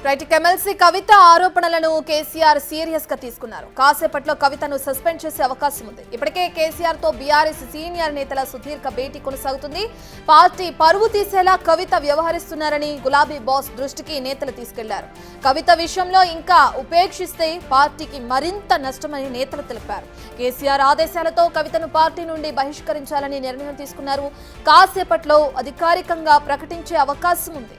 Right MLC కవిత ఆరోపణలను KCR serious గా తీసుకున్నారు. కాసేపట్లో కవితను సస్పెండ్ చేసే అవకాశం ఉంది. ఇప్పటికే కేసీఆర్ తో బీఆర్ఎస్ సీనియర్ నేతల సుదీర్ఘ భేటీ కొనసాగుతుంది. పార్టీ పరువు తీసేలా కవిత వ్యవహరిస్తున్నారని గులాబీ బాస్ దృష్టికి నేతలు తీసుకెళ్లారు. కవిత విషయంలో ఇంకా ఉపేక్షిస్తే పార్టీకి మరింత నష్టమని నేతలు తెలిపారు. కేసీఆర్ ఆదేశాలతో కవితను పార్టీ నుండి బహిష్కరించాలని నిర్ణయం తీసుకున్నారు. కాసేపట్లో అధికారికంగా ప్రకటించే అవకాశం ఉంది.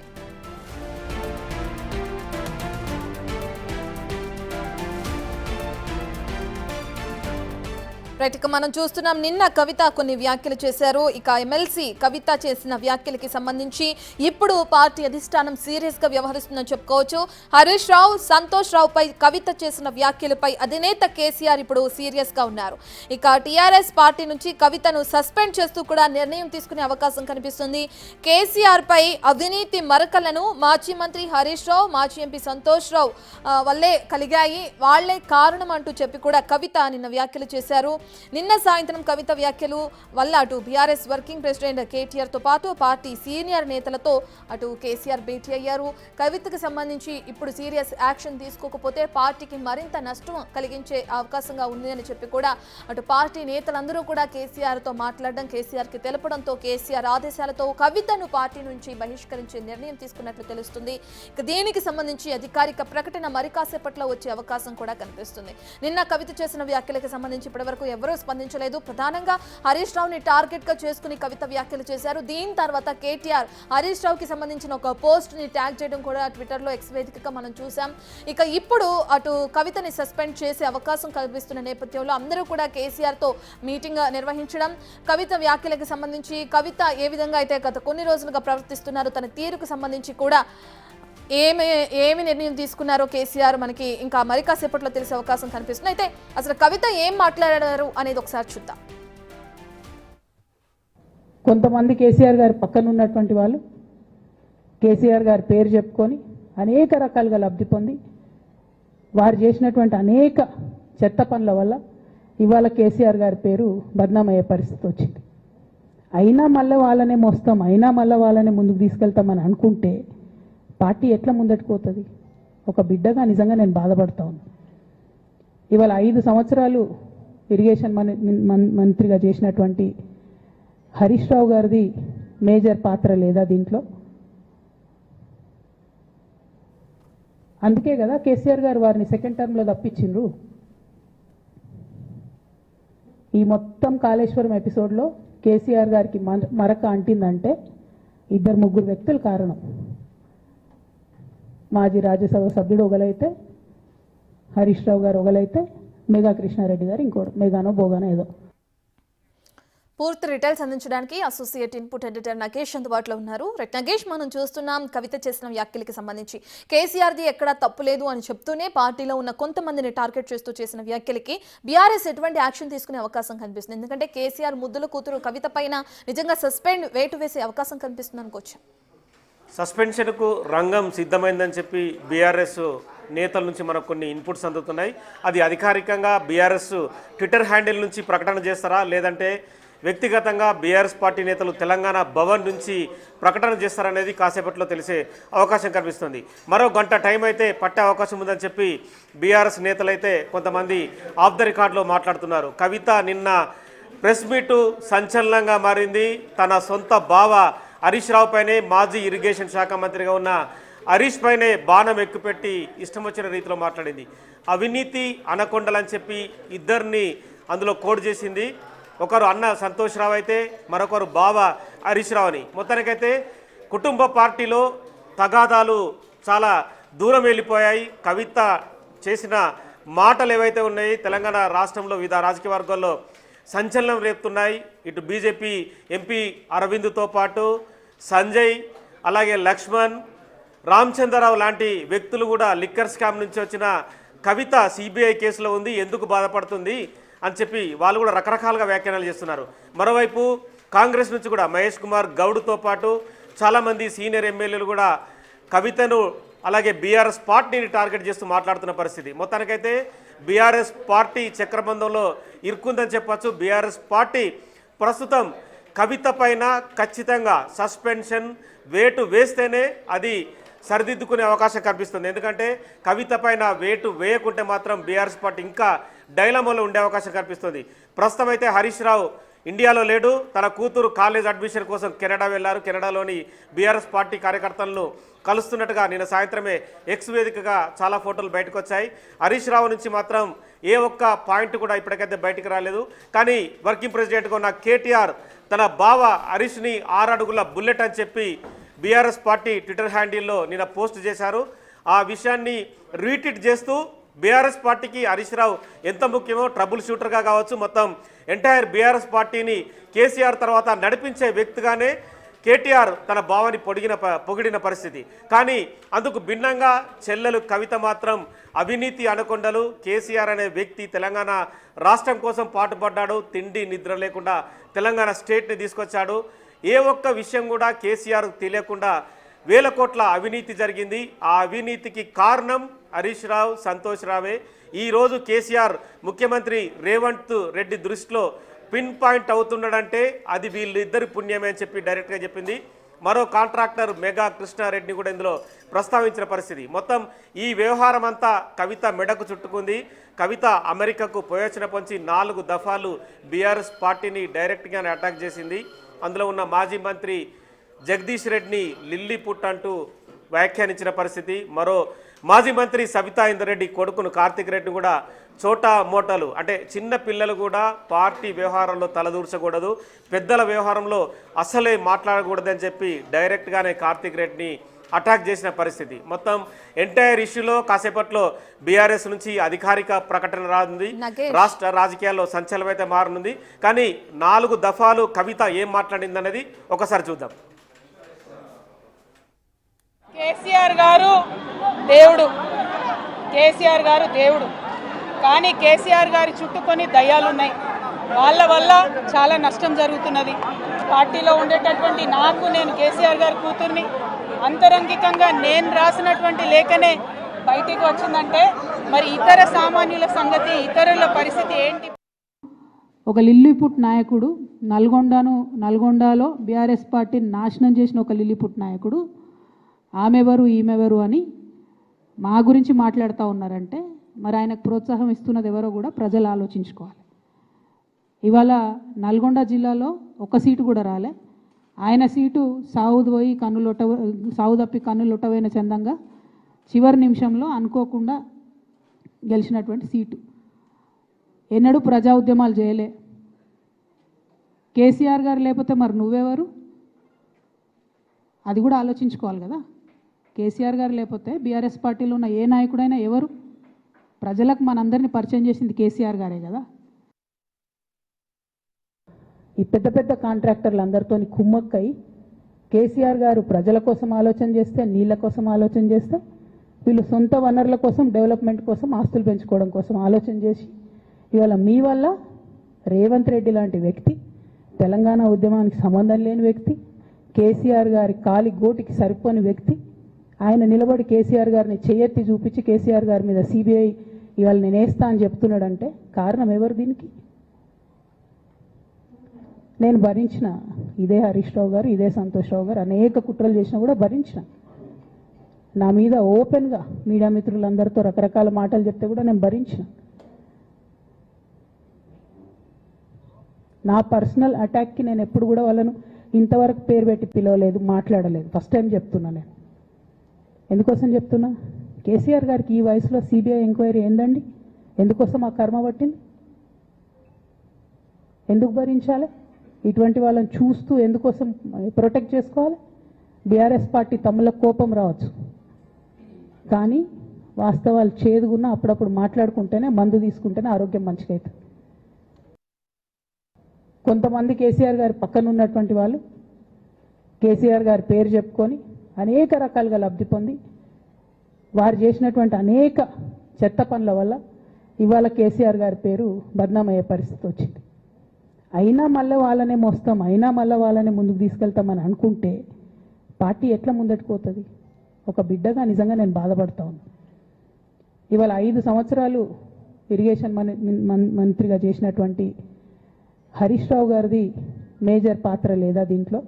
రైట్, ఇక మనం చూస్తున్నాం నిన్న కవిత కొన్ని వ్యాఖ్యలు చేశారు. ఇక ఎమ్మెల్సీ కవిత చేసిన వ్యాఖ్యలకి సంబంధించి ఇప్పుడు పార్టీ అధిష్టానం సీరియస్ గా వ్యవహరిస్తుందని చెప్పుకోవచ్చు. హరీష్ రావు, సంతోష్ రావు పై కవిత చేసిన వ్యాఖ్యలపై అధినేత కేసీఆర్ ఇప్పుడు సీరియస్ గా ఉన్నారు. ఇక టీఆర్ఎస్ పార్టీ నుంచి కవితను సస్పెండ్ చేస్తూ కూడా నిర్ణయం తీసుకునే అవకాశం కనిపిస్తుంది. కేసీఆర్ పై అవినీతి మరకలను మాజీ మంత్రి హరీష్ రావు, మాజీ ఎంపీ సంతోష్ రావు వల్లే కలిగాయి, వాళ్లే కారణం అంటూ చెప్పి కూడా కవిత నిన్న వ్యాఖ్యలు చేశారు. నిన్న సాయంత్రం కవిత వ్యాఖ్యలు వల్ల అటు బీఆర్ఎస్ వర్కింగ్ ప్రెసిడెంట్ కేటీఆర్ తో పాటు పార్టీ సీనియర్ నేతలతో అటు కేసీఆర్ భేటీ అయ్యారు. కవితకు సంబంధించి ఇప్పుడు సీరియస్ యాక్షన్ తీసుకోకపోతే పార్టీకి మరింత నష్టం కలిగించే అవకాశంగా ఉంది అని చెప్పి కూడా అటు పార్టీ నేతలందరూ కూడా కేసీఆర్ తో మాట్లాడడం, కేసీఆర్ కి తెలపడంతో కేసీఆర్ ఆదేశాలతో కవితను పార్టీ నుంచి బహిష్కరించే నిర్ణయం తీసుకున్నట్లు తెలుస్తుంది. ఇక దీనికి సంబంధించి అధికారిక ప్రకటన మరి కాసేపట్లో వచ్చే అవకాశం కూడా కనిపిస్తుంది. నిన్న కవిత చేసిన వ్యాఖ్యలకు సంబంధించి ఇప్పటివరకు ఎవరూ స్పందించలేదు. ప్రధానంగా హరీష్ రావుని టార్గెట్ గా చేసుకుని కవిత వ్యాఖ్యలు చేశారు. దీని తర్వాత కేటీఆర్ హరీష్ రావుకి సంబంధించిన ఒక పోస్ట్ ని ట్యాగ్ చేయడం కూడా ట్విట్టర్ లో ఎక్స్ వేదికగా మనం చూసాం. ఇక ఇప్పుడు అటు కవితని సస్పెండ్ చేసే అవకాశం కల్పిస్తున్న నేపథ్యంలో అందరూ కూడా కేసీఆర్ తో మీటింగ్ నిర్వహించడం, కవిత వ్యాఖ్యలకు సంబంధించి కవిత ఏ విధంగా అయితే గత కొన్ని రోజులుగా ప్రవర్తిస్తున్నారు, తన తీరుకు సంబంధించి కూడా ఏమి నిర్ణయం తీసుకున్నారో కేసీఆర్ మనకి ఇంకా మరి కాసేపట్లో తెలిసే అవకాశం కనిపిస్తుంది. అయితే అసలు కవిత ఏం మాట్లాడారు అనేది ఒకసారి చూద్దాం. కొంతమంది కేసీఆర్ గారి పక్కన ఉన్నటువంటి వాళ్ళు కేసీఆర్ గారి పేరు చెప్పుకొని అనేక రకాలుగా లబ్ధి పొంది వారు చేసినటువంటి అనేక చెత్త పనుల వల్ల ఇవాళ కేసీఆర్ గారి పేరు బద్నామయ్యే పరిస్థితి వచ్చింది. అయినా మళ్ళీ వాళ్ళనే మోస్తాం, అయినా మళ్ళీ వాళ్ళనే ముందుకు తీసుకెళ్తామని అనుకుంటే పార్టీ ఎట్లా ముందట్టుకుపోతుంది? ఒక బిడ్డగా నిజంగా నేను బాధపడతా ఉన్నాను. ఇవాళ 5 సంవత్సరాలు ఇరిగేషన్ మంత్రిగా చేసినటువంటి హరీష్ రావు గారిది మేజర్ పాత్ర లేదా దీంట్లో? అందుకే కదా కేసీఆర్ గారు వారిని సెకండ్ టర్మ్లో తప్పించిండ్రు. ఈ మొత్తం కాళేశ్వరం ఎపిసోడ్లో కేసీఆర్ గారికి మరక అంటిందంటే 2-3 వ్యక్తులు కారణం. మాజీ రాజ్యసభ సభ్యుడు ఒకలైతే, హరీష్ రావు గారు ఒకలైతే, మేఘా కృష్ణారెడ్డి గారు ఇంకోటి, మేఘానో బోగానో ఏదో. పూర్తి డీటెయిల్స్ అందించడానికి అసోసియేట్ ఇన్పుట్ ఎడిటర్ నగేష్ అందుబాటులో ఉన్నారు. నగేష్, మనం చూస్తున్నాం కవిత చేసిన వ్యాఖ్యలకి సంబంధించి కేసీఆర్ది ఎక్కడా తప్పు లేదు అని చెప్తూనే పార్టీలో ఉన్న కొంతమందిని టార్గెట్ చేస్తూ చేసిన వ్యాఖ్యలకి బీఆర్ఎస్ ఎటువంటి యాక్షన్ తీసుకునే అవకాశం కనిపిస్తుంది? ఎందుకంటే కేసీఆర్ ముద్దుల కూతురు కవిత పైన నిజంగా సస్పెండ్ వేటు వేసే అవకాశం కనిపిస్తుంది అనుకోవచ్చు. సస్పెన్షన్కు రంగం సిద్ధమైందని చెప్పి బీఆర్ఎస్ నేతల నుంచి మనకు కొన్ని ఇన్పుట్స్ అందుతున్నాయి. అది అధికారికంగా బీఆర్ఎస్ ట్విట్టర్ హ్యాండిల్ నుంచి ప్రకటన చేస్తారా, లేదంటే వ్యక్తిగతంగా బీఆర్ఎస్ పార్టీ నేతలు తెలంగాణ భవన్ నుంచి ప్రకటన చేస్తారనేది కాసేపట్లో తెలిసే అవకాశం కనిపిస్తుంది. మరో గంట టైం అయితే పట్టే అవకాశం ఉందని చెప్పి బీఆర్ఎస్ నేతలైతే కొంతమంది ఆఫ్ ద రికార్డులో మాట్లాడుతున్నారు. కవిత నిన్న ప్రెస్ మీటు సంచలనంగా మారింది. తన సొంత బావ హరీష్ రావు పైనే, మాజీ ఇరిగేషన్ శాఖ మంత్రిగా ఉన్న హరీష్ పైనే బాణం ఎక్కుపెట్టి ఇష్టం వచ్చిన రీతిలో మాట్లాడింది. అవినీతి అనకొండలని చెప్పి ఇద్దరిని అందులో కోడ్ చేసింది. ఒకరు అన్న సంతోష్ రావు అయితే మరొకరు బావ హరీష్ రావు అని. మొత్తానికైతే కుటుంబ పార్టీలో తగాదాలు చాలా దూరం వెళ్ళిపోయాయి. కవిత చేసిన మాటలు ఏవైతే ఉన్నాయి తెలంగాణ రాష్ట్రంలో వివిధ రాజకీయ వర్గాల్లో సంచలనం రేపుతున్నాయి. ఇటు బీజేపీ ఎంపీ అరవింద్తో పాటు సంజయ్, అలాగే లక్ష్మణ్, రామచంద్రరావు లాంటి వ్యక్తులు కూడా లిక్కర్ స్కామ్ నుంచి వచ్చిన కవిత సిబిఐ కేసులో ఉంది, ఎందుకు బాధపడుతుంది అని చెప్పి వాళ్ళు కూడా రకరకాలుగా వ్యాఖ్యానాలు చేస్తున్నారు. మరోవైపు కాంగ్రెస్ నుంచి కూడా మహేష్ కుమార్ గౌడ్తో పాటు చాలామంది సీనియర్ ఎమ్మెల్యేలు కూడా కవితను అలాగే బీఆర్ఎస్ పార్టీని టార్గెట్ చేస్తూ మాట్లాడుతున్న పరిస్థితి. మొత్తానికైతే బీఆర్ఎస్ పార్టీ చక్రబంధంలో ఇరుక్కుందని చెప్పచ్చు. బీఆర్ఎస్ పార్టీ ప్రస్తుతం కవిత పైన ఖచ్చితంగా సస్పెన్షన్ వేటు వేస్తేనే అది సరిదిద్దుకునే అవకాశం కనిపిస్తుంది. ఎందుకంటే కవిత పైన వేటు వేయకుంటే మాత్రం బీఆర్ఎస్ పార్టీ ఇంకా డైలమాలో ఉండే అవకాశం కనిపిస్తుంది. ప్రస్తుతం అయితే హరీష్ రావు ఇండియాలో లేడు. తన కూతురు కాలేజ్ అడ్మిషన్ కోసం కెనడా వెళ్లారు. కెనడాలోని బీఆర్ఎస్ పార్టీ కార్యకర్తలను కలుస్తున్నట్టుగా నిన్న సాయంత్రమే ఎక్స్ వేదికగా చాలా ఫోటోలు బయటకు వచ్చాయి. హరీష్ రావు నుంచి మాత్రం ఏ ఒక్క పాయింట్ కూడా ఇప్పటికైతే బయటకు రాలేదు. కానీ వర్కింగ్ ప్రెసిడెంట్గా ఉన్న కేటీఆర్ తన బావ హరీష్ని 6 అడుగుల బుల్లెట్ అని చెప్పి బీఆర్ఎస్ పార్టీ ట్విట్టర్ హ్యాండిల్లో నిన్న పోస్ట్ చేశారు. ఆ విషయాన్ని రీట్వీట్ చేస్తూ బీఆర్ఎస్ పార్టీకి హరీష్ రావు ఎంత ముఖ్యమో ట్రబుల్ షూటర్గా కావచ్చు, మొత్తం ఎంటైర్ బీఆర్ఎస్ పార్టీని కేసీఆర్ తర్వాత నడిపించే వ్యక్తిగానే కేటీఆర్ తన భావాన్ని పొగిడిన పరిస్థితి. కానీ అందుకు భిన్నంగా చెల్లెలు కవిత మాత్రం అవినీతి అనకొండలు, కేసీఆర్ అనే వ్యక్తి తెలంగాణ రాష్ట్రం కోసం పాటుపడ్డాడు, తిండి నిద్ర లేకుండా తెలంగాణ స్టేట్ని తీసుకొచ్చాడు, ఏ ఒక్క విషయం కూడా కేసీఆర్ తెలియకుండా వేల కోట్ల అవినీతి జరిగింది. ఆ అవినీతికి కారణం హరీష్ రావు, సంతోష్ రావే. ఈరోజు కేసీఆర్ ముఖ్యమంత్రి రేవంత్ రెడ్డి దృష్టిలో పిన్ పాయింట్ అవుతున్నాడంటే అది వీళ్ళిద్దరి పుణ్యమే అని చెప్పి డైరెక్ట్గా చెప్పింది. మరో కాంట్రాక్టర్ మెగా కృష్ణారెడ్డిని కూడా ఇందులో ప్రస్తావించిన పరిస్థితి. మొత్తం ఈ వ్యవహారం అంతా కవిత మెడకు చుట్టుకుంది. కవిత అమెరికాకు పోయొచ్చిన పొంచి 4 దఫాలు బీఆర్ఎస్ పార్టీని డైరెక్ట్గానే అటాక్ చేసింది. అందులో ఉన్న మాజీ మంత్రి జగదీష్ రెడ్డిని లిల్లీ పుట్ అంటూ వ్యాఖ్యానించిన పరిస్థితి. మరో మాజీ మంత్రి సబితా ఇందరెడ్డి కొడుకును కార్తిక్ రెడ్డిని కూడా చోటా మోటాలు అంటే చిన్న పిల్లలు కూడా పార్టీ వ్యవహారంలో తలదూర్చకూడదు, పెద్దల వ్యవహారంలో అసలే మాట్లాడకూడదని చెప్పి డైరెక్ట్గానే కార్తిక్ రెడ్డిని అటాక్ చేసిన పరిస్థితి. మొత్తం ఎంటైర్ ఇష్యూలో కాసేపట్లో బీఆర్ఎస్ నుంచి అధికారిక ప్రకటన రానుంది. రాష్ట్ర రాజకీయాల్లో సంచలనం అయితే మారనుంది. కానీ 4 దఫాలు కవిత ఏం మాట్లాడిందనేది ఒకసారి చూద్దాం. కేసీఆర్ గారు దేవుడు, కేసీఆర్ గారు దేవుడు. కానీ కేసీఆర్ గారి చుట్టూ కొన్ని దయ్యాలున్నాయి. వాళ్ళ వల్ల చాలా నష్టం జరుగుతున్నది. పార్టీలో ఉండేటటువంటి నేను కేసీఆర్ గారి కూతుర్ని అంతరంగికంగా నేను రాసినటువంటి లేఖనే బయటికి వచ్చిందంటే మరి ఇతర సామాన్యుల సంగతి, ఇతరుల పరిస్థితి ఏంటి? ఒక లిల్లీపుట్ నాయకుడు నల్గొండలో బీఆర్ఎస్ పార్టీని నాశనం చేసిన ఒక లిల్లీపుట్ నాయకుడు ఆమెవరు ఈమెవరు అని మా గురించి మాట్లాడుతూ ఉన్నారంటే మరి ఆయనకు ప్రోత్సాహం ఇస్తున్నది ఎవరో కూడా ప్రజలు ఆలోచించుకోవాలి. ఇవాళ నల్గొండ జిల్లాలో ఒక సీటు కూడా రాలే. ఆయన సీటు సావు తప్పి కన్నులొట్టవైన చందంగా చివరి నిమిషంలో అనుకోకుండా గెలిచినటువంటి సీటు. ఎన్నడూ ప్రజా ఉద్యమాలు చేయలే. కేసీఆర్ గారు లేకపోతే మరి నువ్వెవరు? అది కూడా ఆలోచించుకోవాలి కదా. కేసీఆర్ గారు లేకపోతే బీఆర్ఎస్ పార్టీలో ఉన్న ఏ నాయకుడైనా ఎవరు? ప్రజలకు మనందరినీ పరిచయం చేసింది కేసీఆర్ గారే కదా. ఈ పెద్ద పెద్ద కాంట్రాక్టర్లు అందరితో కుమ్మక్కై కేసీఆర్ గారు ప్రజల కోసం ఆలోచన చేస్తే, నీళ్ళ కోసం ఆలోచన చేస్తే, వీళ్ళు సొంత వనరుల కోసం, డెవలప్మెంట్ కోసం, ఆస్తులు పెంచుకోవడం కోసం ఆలోచన చేసి ఇవాళ మీ వల్ల రేవంత్ రెడ్డి లాంటి వ్యక్తి, తెలంగాణ ఉద్యమానికి సంబంధం లేని వ్యక్తి, కేసీఆర్ గారి కాలి గోటికి సరిపోని వ్యక్తి, ఆయన నిలబడి కేసీఆర్ గారిని చేయెత్తి చూపించి కేసీఆర్ గారి మీద సిబిఐ ఇవాళ నేను వేస్తా అని చెప్తున్నాడంటే కారణం ఎవరు? దీనికి నేను భరించిన. ఇదే హరీష్ రావు గారు, ఇదే సంతోష్ రావు గారు అనేక కుట్రలు చేసినా కూడా భరించిన. నా మీద ఓపెన్గా మీడియా మిత్రులందరితో రకరకాల మాటలు చెప్తే కూడా నేను భరించిన. నా పర్సనల్ అటాక్కి నేను ఎప్పుడు కూడా వాళ్ళను ఇంతవరకు పేరు పెట్టి పిలవలేదు, మాట్లాడలేదు. ఫస్ట్ టైం చెప్తున్నా. నేను ఎందుకోసం చెప్తున్నా? కేసీఆర్ గారికి ఈ వయసులో సిబిఐ ఎంక్వైరీ ఏందండి? ఎందుకోసం ఆ కర్మ పట్టింది? ఎందుకు భరించాలి? ఇటువంటి వాళ్ళని చూస్తూ ఎందుకోసం ప్రొటెక్ట్ చేసుకోవాలి? బీఆర్ఎస్ పార్టీ తమల కోపం రావచ్చు, కానీ వాస్తవాలు చేదుగున్నా అప్పుడప్పుడు మాట్లాడుకుంటేనే, మందు తీసుకుంటేనే ఆరోగ్యం మంచిగా అవుతుంది. కొంతమంది కేసీఆర్ గారి పక్కన ఉన్నటువంటి వాళ్ళు కేసీఆర్ గారి పేరు చెప్పుకొని అనేక రకాలుగా లబ్ధి పొంది వారు చేసినటువంటి అనేక చెత్త పనుల వల్ల ఇవాళ కేసీఆర్ గారి పేరు బద్నామయ్యే పరిస్థితి వచ్చింది. అయినా మళ్ళీ వాళ్ళనే మోస్తాం, అయినా మళ్ళీ వాళ్ళనే ముందుకు తీసుకెళ్తామని అనుకుంటే పార్టీ ఎట్లా ముందట్టుకుపోతుంది? ఒక బిడ్డగా నిజంగా నేను బాధపడతా ఉన్నాను. ఇవాళ 5 సంవత్సరాలు ఇరిగేషన్ మంత్రిగా చేసినటువంటి హరీష్ రావు గారిది మేజర్ పాత్ర లేదా దీంట్లో?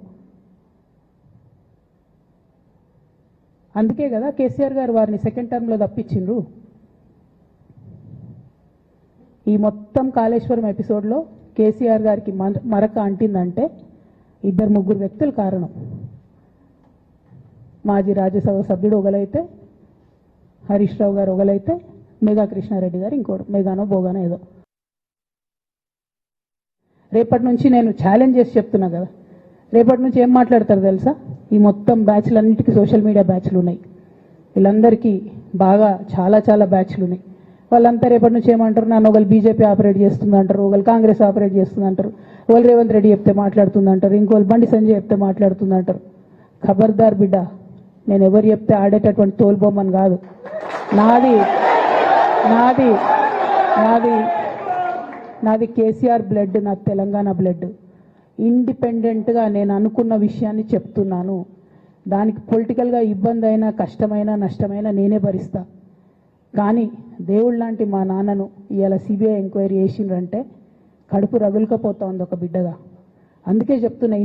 అందుకే కదా కేసీఆర్ గారు వారిని సెకండ్ టర్మ్లో తప్పించిండ్రు. ఈ మొత్తం కాళేశ్వరం ఎపిసోడ్లో కేసీఆర్ గారికి మరక అంటిందంటే 2-3 వ్యక్తులు కారణం. మాజీ రాజ్యసభ సభ్యుడు ఒకలైతే, హరీష్ రావు గారు ఒకలైతే, మేఘా కృష్ణారెడ్డి గారు ఇంకోటి, మేఘానో బోగానో ఏదో. రేపటి నుంచి నేను ఛాలెంజ్ చేసి చెప్తున్నా కదా, రేపటి నుంచి ఏం మాట్లాడతారు తెలుసా? ఈ మొత్తం బ్యాచ్లన్నిటికీ సోషల్ మీడియా బ్యాచ్లు ఉన్నాయి, వీళ్ళందరికీ బాగా చాలా చాలా బ్యాచ్లు ఉన్నాయి. వాళ్ళంతా రేపటి నుంచి ఏమంటారు? నన్ను ఒకళ్ళు బీజేపీ ఆపరేట్ చేస్తుంది అంటారు, ఒకళ్ళు కాంగ్రెస్ ఆపరేట్ చేస్తుంది అంటారు, ఒకళ్ళు రేవంత్ రెడ్డి చెప్తే మాట్లాడుతుంది అంటారు, ఇంకోళ్ళు బండి సంజయ్ చెప్తే మాట్లాడుతుంది అంటారు. ఖబర్దార్ బిడ్డ, నేను ఎవరు చెప్తే ఆడేటటువంటి తోలుబొమ్మని కాదు. నాది నాది నాది నాది కేసీఆర్ బ్లడ్, నాది తెలంగాణ బ్లడ్. ఇండిపెండెంట్గా నేను అనుకున్న విషయాన్ని చెప్తున్నాను. దానికి పొలిటికల్గా ఇబ్బంది అయినా, కష్టమైనా, నష్టమైనా నేనే భరిస్తా. కానీ దేవుడు లాంటి మా నాన్నను ఇవాళ సిబిఐ ఎంక్వైరీ చేసిండ్రంటే కడుపు రగులుకపోతా ఉంది ఒక బిడ్డగా. అందుకే చెప్తున్నా.